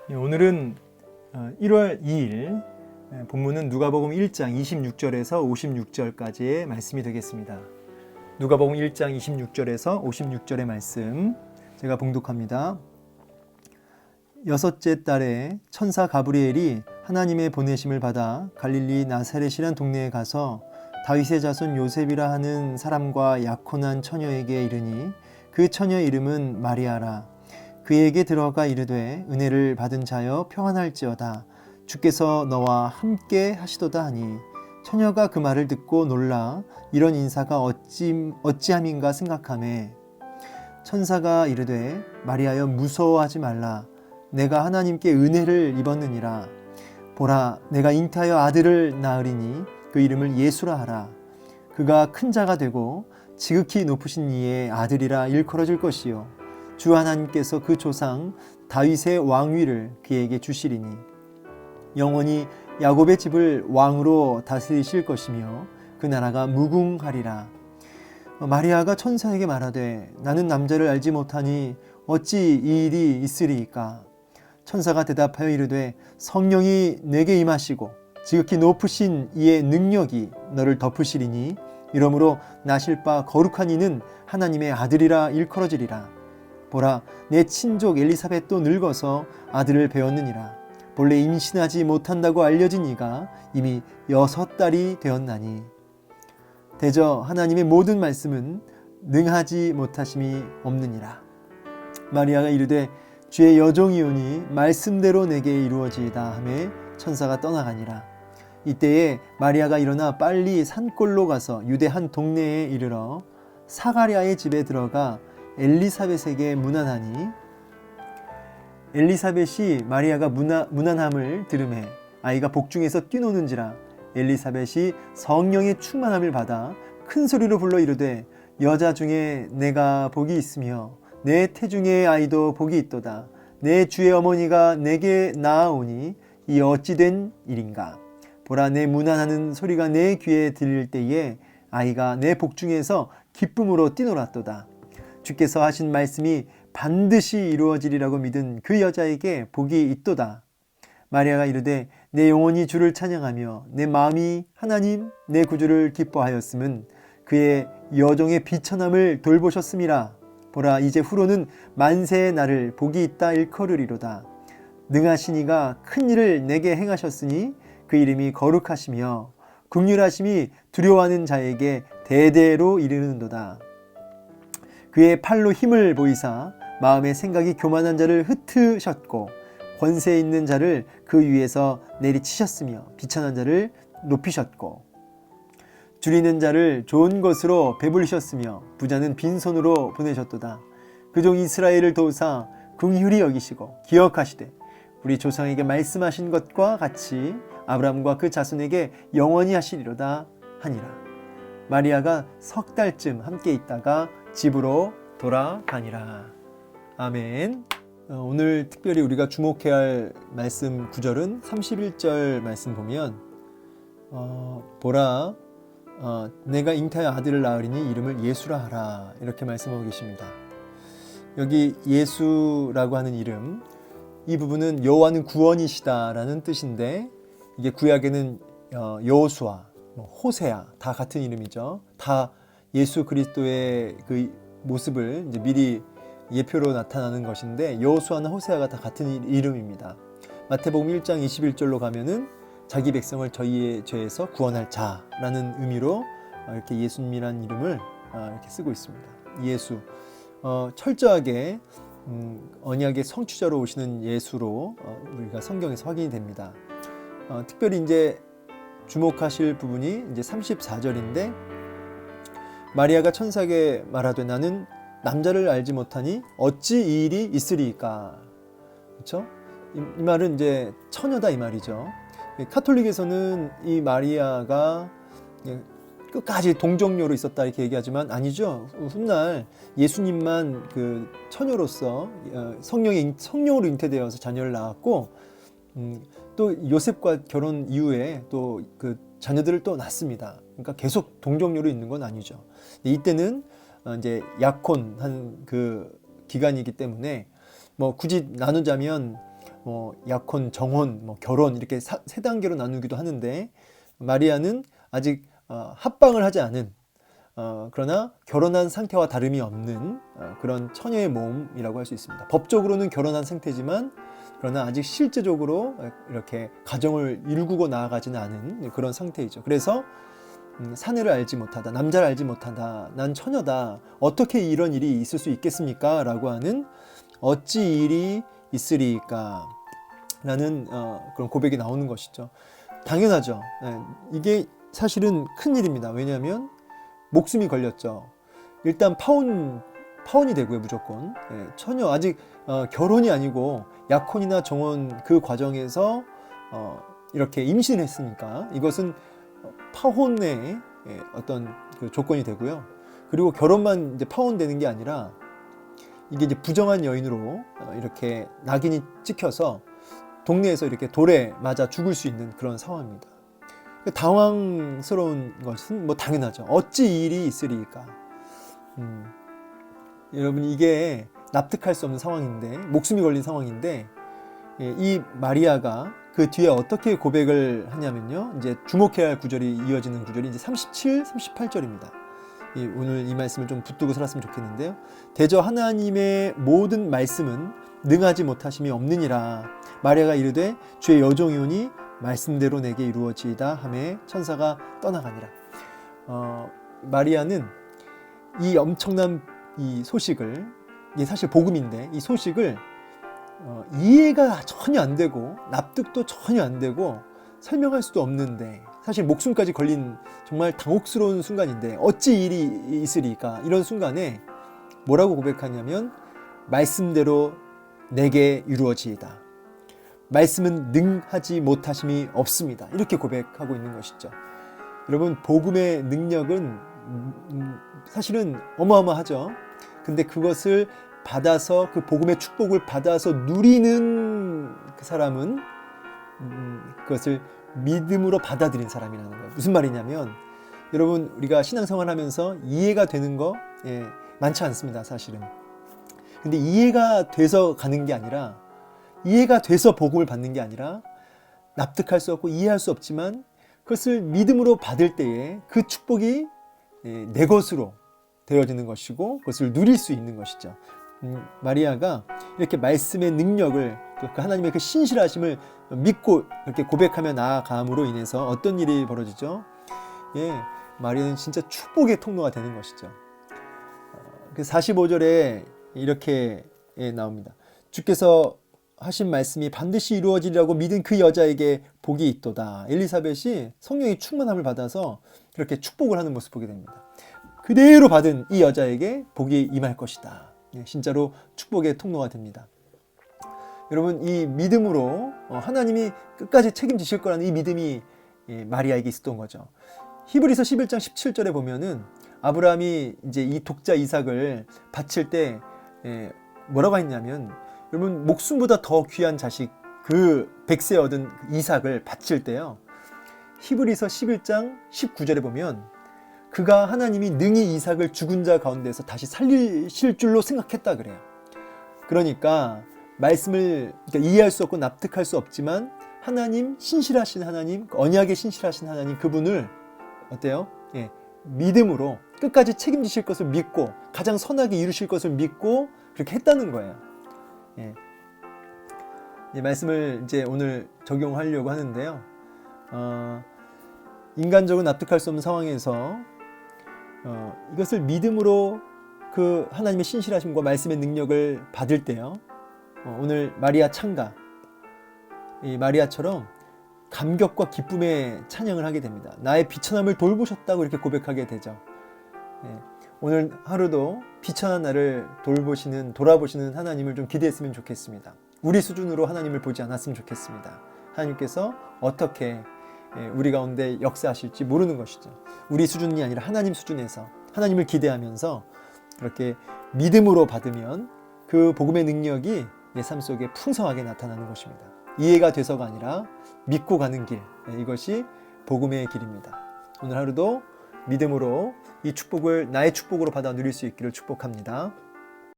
오늘은 1월 2일 본문은 누가복음 1장 26절에서 56절까지의 말씀이 되겠습니다. 누가복음 1장 26절에서 56절의 말씀 제가 봉독합니다. 여섯째 달에 천사 가브리엘이 하나님의 보내심을 받아 갈릴리 나사렛이란 동네에 가서 다윗의 자손 요셉이라 하는 사람과 약혼한 처녀에게 이르니 그 처녀의 이름은 마리아라. 그에게 들어가 이르되 은혜를 받은 자여 평안할지어다. 주께서 너와 함께 하시도다 하니 처녀가 그 말을 듣고 놀라 이런 인사가 어찌함인가 생각하매 천사가 이르되 마리아여 무서워하지 말라. 내가 하나님께 은혜를 입었느니라. 보라 내가 잉태하여 아들을 낳으리니 그 이름을 예수라 하라. 그가 큰 자가 되고 지극히 높으신 이의 아들이라 일컬어질 것이요 주 하나님께서 그 조상 다윗의 왕위를 그에게 주시리니 영원히 야곱의 집을 왕으로 다스리실 것이며 그 나라가 무궁하리라. 마리아가 천사에게 말하되 나는 남자를 알지 못하니 어찌 이 일이 있으리이까. 천사가 대답하여 이르되 성령이 내게 임하시고 지극히 높으신 이의 능력이 너를 덮으시리니 이러므로 나실 바 거룩한 이는 하나님의 아들이라 일컬어지리라. 보라 내 친족 엘리사벳도 늙어서 아들을 배웠느니라. 본래 임신하지 못한다고 알려진 이가 이미 6달이 되었나니 대저 하나님의 모든 말씀은 능하지 못하심이 없느니라. 마리아가 이르되 주의 여종이오니 말씀대로 내게 이루어지이다 하매 천사가 떠나가니라. 이때에 마리아가 일어나 빨리 산골로 가서 유대 한 동네에 이르러 사가랴의 집에 들어가 엘리사벳에게 문안하니 엘리사벳이 마리아가 문안함을 들으매 아이가 복중에서 뛰노는지라. 엘리사벳이 성령의 충만함을 받아 큰 소리로 불러 이르되 여자 중에 내가 복이 있으며 내 태중의 아이도 복이 있도다. 내 주의 어머니가 내게 나아오니 이 어찌 된 일인가. 보라 내 문안하는 소리가 내 귀에 들릴 때에 아이가 내 복중에서 기쁨으로 뛰놀았도다. 주께서 하신 말씀이 반드시 이루어지리라고 믿은 그 여자에게 복이 있도다. 마리아가 이르되 내 영혼이 주를 찬양하며 내 마음이 하나님 내 구주를 기뻐하였음은 그의 여종의 비천함을 돌보셨음이라. 보라 이제 후로는 만세의 날을 복이 있다 일컬으리로다. 능하신 이가 큰 일을 내게 행하셨으니 그 이름이 거룩하시며 긍휼하심이 두려워하는 자에게 대대로 이르는도다. 그의 팔로 힘을 보이사 마음의 생각이 교만한 자를 흩으셨고 권세 있는 자를 그 위에서 내리치셨으며 비천한 자를 높이셨고 줄이는 자를 좋은 것으로 배불리셨으며 부자는 빈손으로 보내셨도다. 그종 이스라엘을 도우사 긍휼히 여기시고 기억하시되 우리 조상에게 말씀하신 것과 같이 아브라함과 그 자손에게 영원히 하시리로다 하니라. 마리아가 3달쯤 함께 있다가 집으로 돌아가니라. 아멘. 오늘 특별히 우리가 주목해야 할 말씀 구절은 31절 말씀 보면 보라 내가 잉태하여 아들을 낳으리니 이름을 예수라 하라 이렇게 말씀하고 계십니다. 여기 예수라고 하는 이름 이 부분은 여호와는 구원이시다라는 뜻인데 이게 구약에는 여호수아, 호세아 다 같은 이름이죠. 다 예수 그리스도의 그 모습을 이제 미리 예표로 나타나는 것인데 여호수아나 호세아가 다 같은 이름입니다. 마태복음 1장 21절로 가면은 자기 백성을 저희의 죄에서 구원할 자라는 의미로 이렇게 예수님이라는 이름을 이렇게 쓰고 있습니다. 예수 철저하게 언약의 성취자로 오시는 예수로 우리가 성경에서 확인이 됩니다. 특별히 이제 주목하실 부분이 이제 34절인데 마리아가 천사에게 말하되 나는 남자를 알지 못하니 어찌 이 일이 있으리이까. 그렇죠? 이 말은 이제 처녀다 이 말이죠. 카톨릭에서는 이 마리아가 끝까지 동정녀로 있었다 이렇게 얘기하지만 아니죠. 훗날 예수님만 그 처녀로서 성령으로 잉태되어서 자녀를 낳았고 또 요셉과 결혼 이후에 또 그 자녀들을 또 낳습니다. 그러니까 계속 동정녀로 있는 건 아니죠. 이때는 이제 약혼한 그 기간이기 때문에 뭐 굳이 나누자면 약혼, 정혼, 결혼 이렇게 세 단계로 나누기도 하는데 마리아는 아직 합방을 하지 않은 그러나 결혼한 상태와 다름이 없는 그런 처녀의 몸이라고 할 수 있습니다. 법적으로는 결혼한 상태지만 그러나 아직 실제적으로 이렇게 가정을 일구고 나아가지는 않은 그런 상태이죠. 그래서 사내를 알지 못하다, 남자를 알지 못하다, 난 처녀다, 어떻게 이런 일이 있을 수 있겠습니까? 라고 하는 어찌 일이 있으리까? 라는 그런 고백이 나오는 것이죠. 당연하죠. 이게 사실은 큰일입니다. 왜냐하면 목숨이 걸렸죠. 일단 파혼이 되고요, 무조건. 처녀, 아직 결혼이 아니고 약혼이나 정혼 그 과정에서 이렇게 임신을 했으니까 이것은 파혼의 어떤 그 조건이 되고요. 그리고 결혼만 이제 파혼되는 게 아니라 이게 이제 부정한 여인으로 이렇게 낙인이 찍혀서 동네에서 이렇게 돌에 맞아 죽을 수 있는 그런 상황입니다. 당황스러운 것은 당연하죠. 어찌 이 일이 있으리까? 여러분, 이게 납득할 수 없는 상황인데, 목숨이 걸린 상황인데, 이 마리아가 그 뒤에 어떻게 고백을 하냐면요. 이제 주목해야 할 구절이 이어지는 구절이 이제 37, 38절입니다. 오늘 이 말씀을 좀 붙들고 살았으면 좋겠는데요. 대저 하나님의 모든 말씀은 능하지 못하심이 없느니라. 마리아가 이르되 주의 여종이오니 말씀대로 내게 이루어지이다 하매 천사가 떠나가니라. 마리아는 이 엄청난 이 소식을, 이게 사실 복음인데 이 소식을 이해가 전혀 안 되고 납득도 전혀 안 되고 설명할 수도 없는데, 사실 목숨까지 걸린 정말 당혹스러운 순간인데 어찌 일이 있으리까? 이런 순간에 뭐라고 고백하냐면 말씀대로 내게 이루어지이다. 말씀은 능하지 못하심이 없습니다. 이렇게 고백하고 있는 것이죠. 여러분, 복음의 능력은 사실은 어마어마하죠. 근데 그것을 받아서, 그 복음의 축복을 받아서 누리는 그 사람은 그것을 믿음으로 받아들인 사람이라는 거예요. 무슨 말이냐면, 여러분, 우리가 신앙생활 하면서 이해가 되는 거 많지 않습니다, 사실은. 근데 이해가 돼서 가는 게 아니라, 이해가 돼서 복음을 받는 게 아니라, 납득할 수 없고 이해할 수 없지만 그것을 믿음으로 받을 때에 그 축복이 내 것으로 되어지는 것이고 그것을 누릴 수 있는 것이죠. 마리아가 이렇게 말씀의 능력을, 그 하나님의 그 신실하심을 믿고 이렇게 고백하며 나아감으로 인해서 어떤 일이 벌어지죠? 마리아는 진짜 축복의 통로가 되는 것이죠. 45절에 이렇게 나옵니다. 주께서 하신 말씀이 반드시 이루어지리라고 믿은 그 여자에게 복이 있도다. 엘리사벳이 성령의 충만함을 받아서 이렇게 축복을 하는 모습을 보게 됩니다. 그대로 받은 이 여자에게 복이 임할 것이다. 진짜로 축복의 통로가 됩니다. 여러분, 이 믿음으로 하나님이 끝까지 책임지실 거라는 이 믿음이 마리아에게 있었던 거죠. 히브리서 11장 17절에 보면은 아브라함이 이제 이 독자 이삭을 바칠 때 뭐라고 했냐면, 여러분, 목숨보다 더 귀한 자식, 그 100세 얻은 이삭을 바칠 때요, 히브리서 11장 19절에 보면 그가 하나님이 능히 이삭을 죽은 자 가운데서 다시 살리실 줄로 생각했다 그래요. 그러니까 말씀을 이해할 수 없고 납득할 수 없지만 하나님, 신실하신 하나님, 언약에 신실하신 하나님, 그분을 어때요? 믿음으로 끝까지 책임지실 것을 믿고 가장 선하게 이루실 것을 믿고 그렇게 했다는 거예요. 이 말씀을 이제 오늘 적용하려고 하는데요. 인간적으로 납득할 수 없는 상황에서 이것을 믿음으로 그 하나님의 신실하심과 말씀의 능력을 받을 때요, 오늘 마리아 창가, 이 마리아처럼 감격과 기쁨의 찬양을 하게 됩니다. 나의 비천함을 돌보셨다고 이렇게 고백하게 되죠. 오늘 하루도 비천한 나를 돌아보시는 하나님을 좀 기대했으면 좋겠습니다. 우리 수준으로 하나님을 보지 않았으면 좋겠습니다. 하나님께서 어떻게 우리 가운데 역사하실지 모르는 것이죠. 우리 수준이 아니라 하나님 수준에서 하나님을 기대하면서 그렇게 믿음으로 받으면 그 복음의 능력이 내 삶 속에 풍성하게 나타나는 것입니다. 이해가 돼서가 아니라 믿고 가는 길, 이것이 복음의 길입니다. 오늘 하루도 믿음으로 이 축복을 나의 축복으로 받아 누릴 수 있기를 축복합니다.